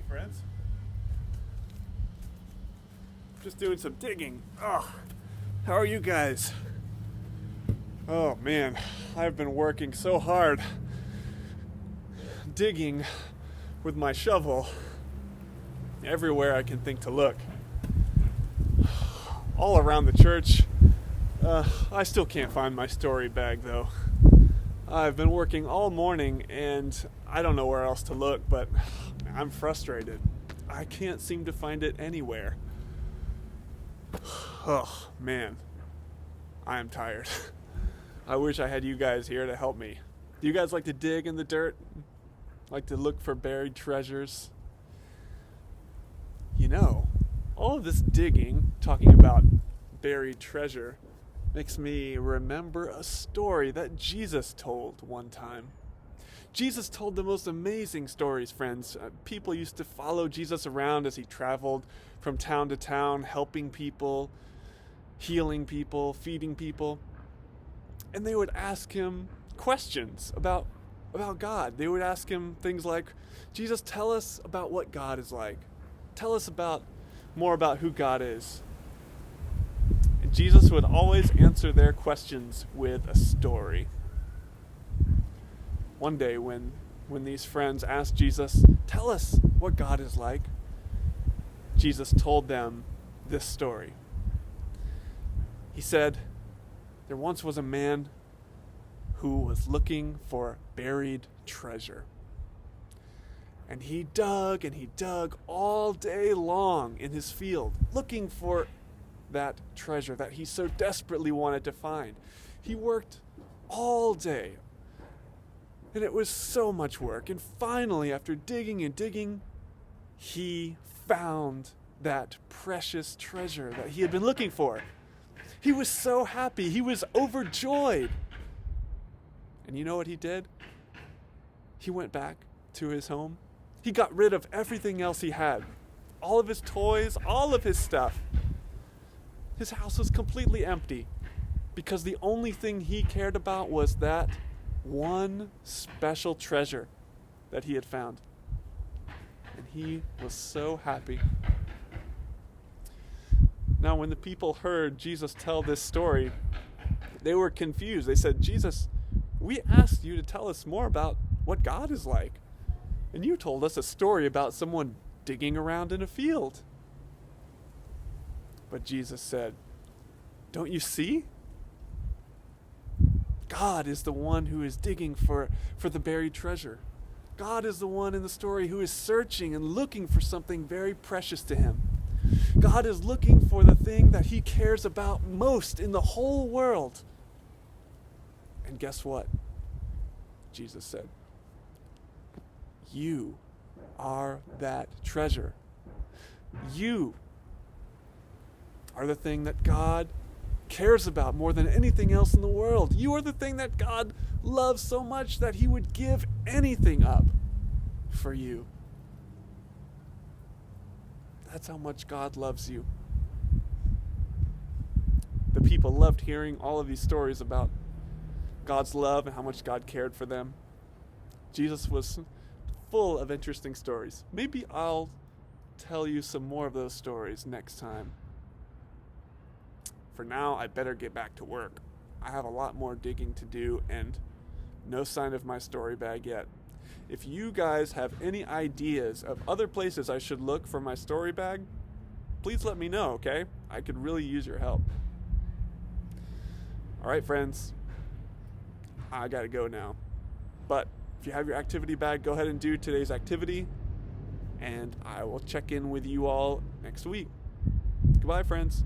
friends. Just doing some digging. Oh, how are you guys? Oh man, I've been working so hard digging with my shovel everywhere I can think to look. All around the church. I still can't find my story bag though. I've been working all morning and I don't know where else to look, but I'm frustrated. I can't seem to find it anywhere. Oh man, I am tired. I wish I had you guys here to help me. Do you guys like to dig in the dirt? Like to look for buried treasures? You know, all of this digging, talking about buried treasure, makes me remember a story that Jesus told one time. Jesus told the most amazing stories, friends. People used to follow Jesus around as he traveled from town to town, helping people, healing people, feeding people. And they would ask him questions about God. They would ask him things like, Jesus, tell us about what God is like. Tell us more about who God is. And Jesus would always answer their questions with a story. One day when these friends asked Jesus, tell us what God is like, Jesus told them this story. He said, there once was a man who was looking for buried treasure. And he dug all day long in his field, looking for that treasure that he so desperately wanted to find. He worked all day. And it was so much work. And finally, after digging and digging, he found that precious treasure that he had been looking for. He was so happy. He was overjoyed. And you know what he did? He went back to his home. He got rid of everything else he had. All of his toys, all of his stuff. His house was completely empty because the only thing he cared about was that one special treasure that he had found. And he was so happy. Now, when the people heard Jesus tell this story, they were confused. They said, Jesus, we asked you to tell us more about what God is like. And you told us a story about someone digging around in a field. But Jesus said, don't you see? God is the one who is digging for the buried treasure. God is the one in the story who is searching and looking for something very precious to him. God is looking for the thing that he cares about most in the whole world. And guess what? Jesus said, you are that treasure. You are the thing that God cares about more than anything else in the world. You are the thing that God loves so much that he would give anything up for you. That's how much God loves you. The people loved hearing all of these stories about God's love and how much God cared for them. Jesus was full of interesting stories. Maybe I'll tell you some more of those stories next time. For now, I better get back to work. I have a lot more digging to do and no sign of my story bag yet. If you guys have any ideas of other places I should look for my story bag, please let me know, okay? I could really use your help. All right, friends. I gotta go now. But if you have your activity bag, go ahead and do today's activity. And I will check in with you all next week. Goodbye, friends.